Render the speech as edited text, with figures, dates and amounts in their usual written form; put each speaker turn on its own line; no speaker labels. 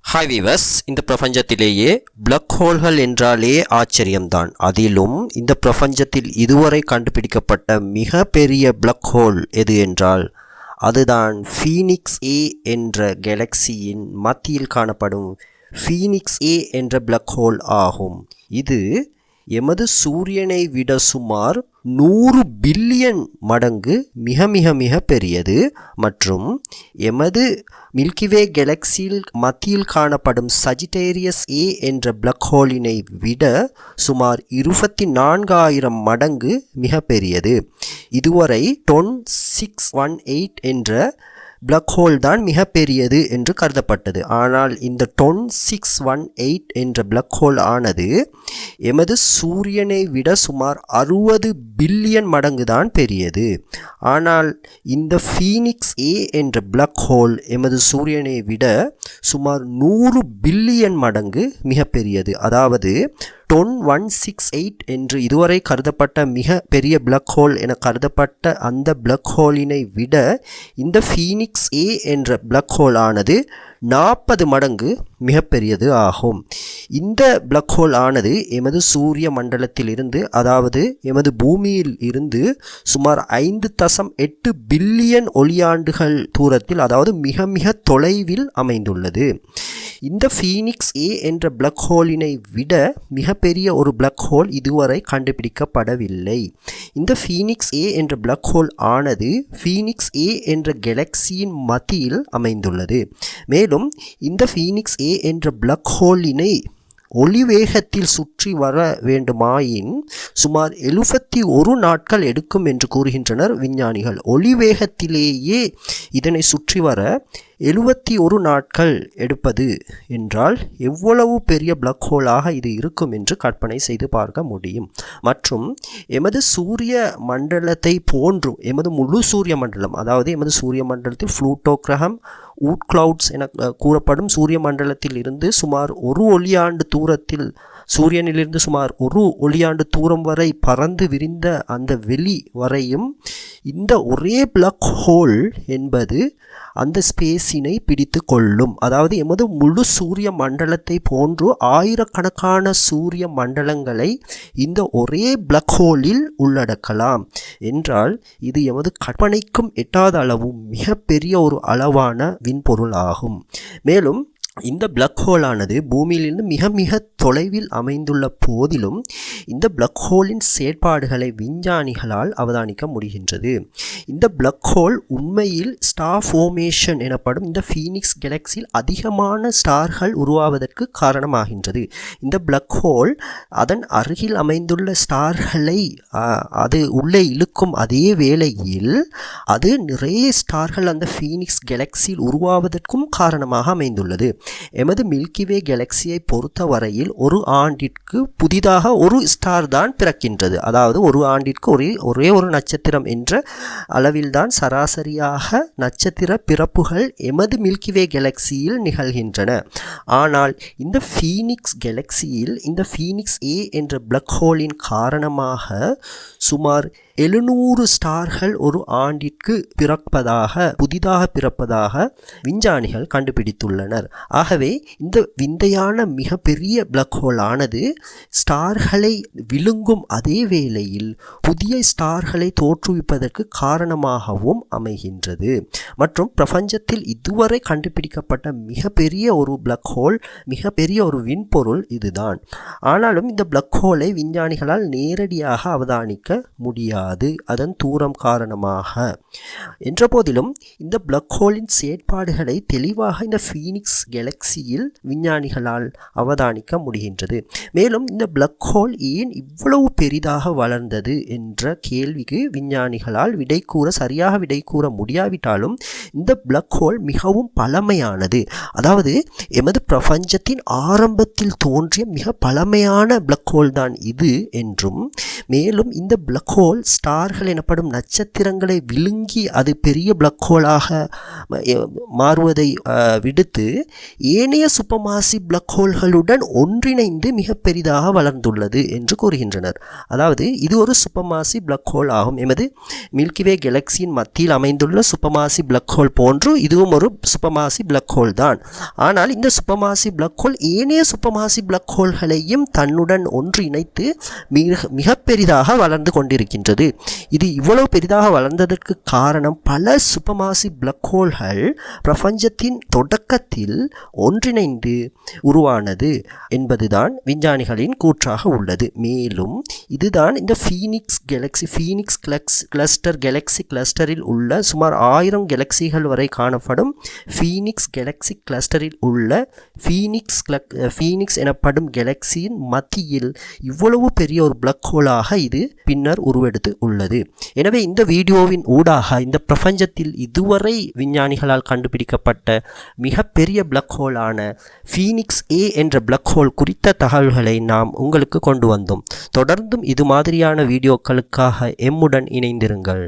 Hi viewers, இந்த பிரபஞ்சத்திலேயே black ஹோல்கள் என்றாலே ஆச்சரியம்தான். அதிலும் இந்த பிரபஞ்சத்தில் இதுவரை கண்டுபிடிக்கப்பட்ட மிக பெரிய பிளாக் ஹோல் எது என்றால் அதுதான் ஃபீனிக்ஸ் ஏ என்ற கேலக்சியின் மத்தியில் காணப்படும் ஃபீனிக்ஸ் ஏ என்ற பிளாக் ஹோல் ஆகும். இது எமது சூரியனை விட சுமார் 100 பில்லியன் மடங்கு மிக மிக மிக பெரியது மற்றும் எமது மில்கிவே கேலக்சியில் மத்தியில் காணப்படும் சஜிட்டேரியஸ் ஏ என்ற பிளாக் ஹோலினை விட சுமார் 24,000 மடங்கு மிக பெரியது. இதுவரை 10618 என்ற பிளாக் ஹோல் தான் மிக பெரியது என்று கருதப்பட்டது. ஆனால் இந்த 10618 என்ற பிளாக் ஹோல் ஆனது எமது சூரியனை விட சுமார் 60 பில்லியன் மடங்கு தான் பெரியது. ஆனால் இந்த ஃபீனிக்ஸ் ஏ என்ற பிளாக் ஹோல் எமது சூரியனை விட சுமார் 100 பில்லியன் மடங்கு மிக பெரியது. அதாவது 10168 என்று இதுவரை கருதப்பட்ட மிக பெரிய பிளாக் ஹோல் என கருதப்பட்ட அந்த பிளாக் ஹோலினை விட இந்த ஃபீனிக்ஸ் ஏ என்ற பிளாக் ஹோல் ஆனது 40 மடங்கு மிகப்பெரியது ஆகும். இந்த பிளாக் ஹோல் ஆனது எமது சூரிய மண்டலத்தில் இருந்து, அதாவது எமது பூமியில் இருந்து சுமார் 5.8 பில்லியன் ஒளியாண்டுகள் தூரத்தில், அதாவது மிக மிக தொலைவில் அமைந்துள்ளது. இந்த ஃபீனிக்ஸ் ஏ என்ற பிளாக் ஹோலினை விட மிகப்பெரிய ஒரு பிளாக் ஹோல் இதுவரை கண்டுபிடிக்கப்படவில்லை. இந்த ஃபீனிக்ஸ் ஏ என்ற பிளாக் ஹோல் ஆனது ஃபீனிக்ஸ் ஏ என்ற கேலக்சியின் மத்தியில் அமைந்துள்ளது. மேலும் இந்த ஃபீனிக்ஸ் ஏ என்ற பிளாக் ஹோலினை ஒளி வேகத்தில் சுற்றி வர வேண்டுமாயின் சுமார் 71 நாட்கள் எடுக்கும் என்று கூறுகின்றனர் விஞ்ஞானிகள். ஒளி வேகத்திலேயே இதனை சுற்றி வர 71 நாட்கள் எடுப்பது என்றால் எவ்வளவு பெரிய பிளாக் ஹோலாக இது இருக்கும் என்று கற்பனை செய்து பார்க்க முடியும். மற்றும் எமது சூரிய மண்டலத்தை போன்று எமது முழு சூரிய மண்டலம், அதாவது எமது சூரிய மண்டலத்தில் புளூட்டோ கிரகம், ஊட் கிளவுட்ஸ் என கூறப்படும் சூரிய மண்டலத்தில் இருந்து சுமார் 1 ஒளியாண்டு தூரத்தில், சூரியனிலிருந்து சுமார் 1 ஒளியாண்டு தூரம் வரை பறந்து விரிந்த அந்த வெளி வரையும் இந்த ஒரே பிளாக் ஹோல் என்பது அந்த ஸ்பேஸினை பிடித்து கொள்ளும். அதாவது எமது முழு சூரிய மண்டலத்தை போன்று ஆயிரக்கணக்கான சூரிய மண்டலங்களை இந்த ஒரே பிளாக் ஹோலில் உள்ளடக்கலாம் என்றால் இது எமது கற்பனைக்கும் எட்டாத அளவு மிகப்பெரிய ஒரு அளவான விண்பொருள் ஆகும். மேலும் இந்த பிளாக் ஹோலானது பூமியிலிருந்து மிக மிக தொலைவில் அமைந்துள்ள போதிலும் இந்த பிளாக் ஹோலின் செயற்பாடுகளை விஞ்ஞானிகளால் அவதானிக்க முடிகின்றது. இந்த பிளாக் ஹோல் உண்மையில் ஸ்டார் ஃபார்மேஷன் எனப்படும் இந்த ஃபீனிக்ஸ் கேலக்சியில் அதிகமான ஸ்டார்கள் உருவாவதற்கு காரணமாகின்றது. இந்த பிளாக் ஹோல் அதன் அருகில் அமைந்துள்ள ஸ்டார்களை அது உள்ளே இழுக்கும் அதே வேளையில் அது நிறைய ஸ்டார்கள் அந்த ஃபீனிக்ஸ் கேலக்சியில் உருவாவதற்கும் காரணமாக அமைந்துள்ளது. எமது மில்கிவே கேலக்சியை பொறுத்த வரையில் ஒரு ஆண்டிற்கு புதிதாக ஒரு ஸ்டார் தான் பிறக்கின்றது. அதாவது ஒரு ஆண்டிற்கு ஒரே ஒரு நட்சத்திரம் என்ற அளவில்தான் சராசரியாக நட்சத்திர பிறப்புகள் எமது மில்கிவே கேலக்சியில் நிகழ்கின்றன. ஆனால் இந்த ஃபீனிக்ஸ் கேலக்சியில் இந்த ஃபீனிக்ஸ் ஏ என்ற பிளாக் ஹோலின் காரணமாக சுமார் 700 ஸ்டார்கள் ஒரு ஆண்டிற்கு புதிதாக பிறப்பதாக விஞ்ஞானிகள் கண்டுபிடித்துள்ளனர். ஆகவே இந்த விந்தையான மிக பெரிய பிளாக் ஹோல் ஆனது ஸ்டார்களை விழுங்கும் அதே வேளையில் புதிய ஸ்டார்களை தோற்றுவிப்பதற்கு காரணமாகவும் அமைகின்றது. மற்றும் பிரபஞ்சத்தில் இதுவரை கண்டுபிடிக்கப்பட்ட மிகப்பெரிய ஒரு பிளாக் ஹோல், மிகப்பெரிய ஒரு விண்பொருள் இதுதான். ஆனாலும் இந்த பிளாக் ஹோலை விஞ்ஞானிகளால் நேரடியாக அவதானிக்க முடியாது, அதன் தூரம் காரணமாக. என்ற போதிலும் இந்த பிளாக் ஹோலின் செயற்பாடுகளை தெளிவாக இந்த ஃபீனிக்ஸ் கேலக்சியில் விஞ்ஞானிகளால் அவதானிக்க முடிகின்றது. மேலும் இந்த பிளாக் ஹோல் ஏன் இவ்வளவு பெரிதாக வளர்ந்தது என்ற கேள்விக்கு விஞ்ஞானிகளால் சரியாக விடை கூற முடியாவிட்டாலும் இந்த பிளாக் ஹோல் மிகவும் பழமையானது. அதாவது எமது பிரபஞ்சத்தின் ஆரம்பத்தில் தோன்றிய மிக பழமையான பிளாக் ஹோல் தான் இது என்றும், மேலும் இந்த பிளாக் ஹோல் ஸ்டார்கள் எனப்படும் நட்சத்திரங்களை விழுங்கி அது பெரிய பிளாக் ஹோலாக மாறுவதை விடுத்து ஏனைய சூப்பர்மாசிவ் பிளாக் ஹோல்களுடன் ஒன்றிணைந்து மிக பெரிதாக வளர்ந்துள்ளது என்று கூறுகின்றனர். அதாவது இது ஒரு சூப்பர்மாசிவ் பிளாக் ஹோல் ஆகும். எமது மில்கிவே கேலக்சியின் மத்தியில் அமைந்துள்ள சூப்பர்மாசிவ் பிளாக் ஹோல் போன்று இதுவும் ஒரு சூப்பர்மாசிவ் பிளாக் ஹோல் தான். ஆனால் இந்த சூப்பர்மாசிவ் பிளாக் ஹோல் ஏனைய சூப்பர்மாசிவ் பிளாக் ஹோல்களையும் தன்னுடன் ஒன்றிணைத்து மிக பெரிதாக வளர்ந்து கொண்டிருக்கின்றது. இது இவ்வளவு பெரிதாக வளர்ந்ததற்கு காரணம் பல சூப்பர்மாசிவ் பிளாக் ஹோல்கள் பிரபஞ்சத்தின் தொடக்கத்தில் ஒன்றிணைந்து உருவானது என்பதுதான் விஞ்ஞானிகளின் கூற்றாக உள்ளது. மேலும் இதுதான் இந்த ஃபீனிக்ஸ் கிளஸ்டர் கேலக்சி கிளஸ்டரில் உள்ள சுமார் 1000 கேலக்சிகள் வரை காணப்படும் ஃபீனிக்ஸ் கேலக்சி கிளஸ்டரில் உள்ள ஃபீனிக்ஸ் எனப்படும் கேலக்சியின் மத்தியில் இவ்வளவு பெரிய ஒரு பிளாக் ஹோலாக இது பின்னர் உருவெடுத்து உள்ளது. எனவே இந்த வீடியோவின் ஊடாக இந்த பிரபஞ்சத்தில் இதுவரை விஞ்ஞானிகளால் கண்டுபிடிக்கப்பட்ட மிகப்பெரிய பிளாக் ஹோலான ஃபீனிக்ஸ் ஏ என்ற பிளாக் ஹோல் குறித்த தகவல்களை நாம் உங்களுக்கு கொண்டு வந்தோம். தொடர்ந்தும் இது மாதிரியான வீடியோக்களுக்காக எம்முடன் இணைந்திருங்கள்.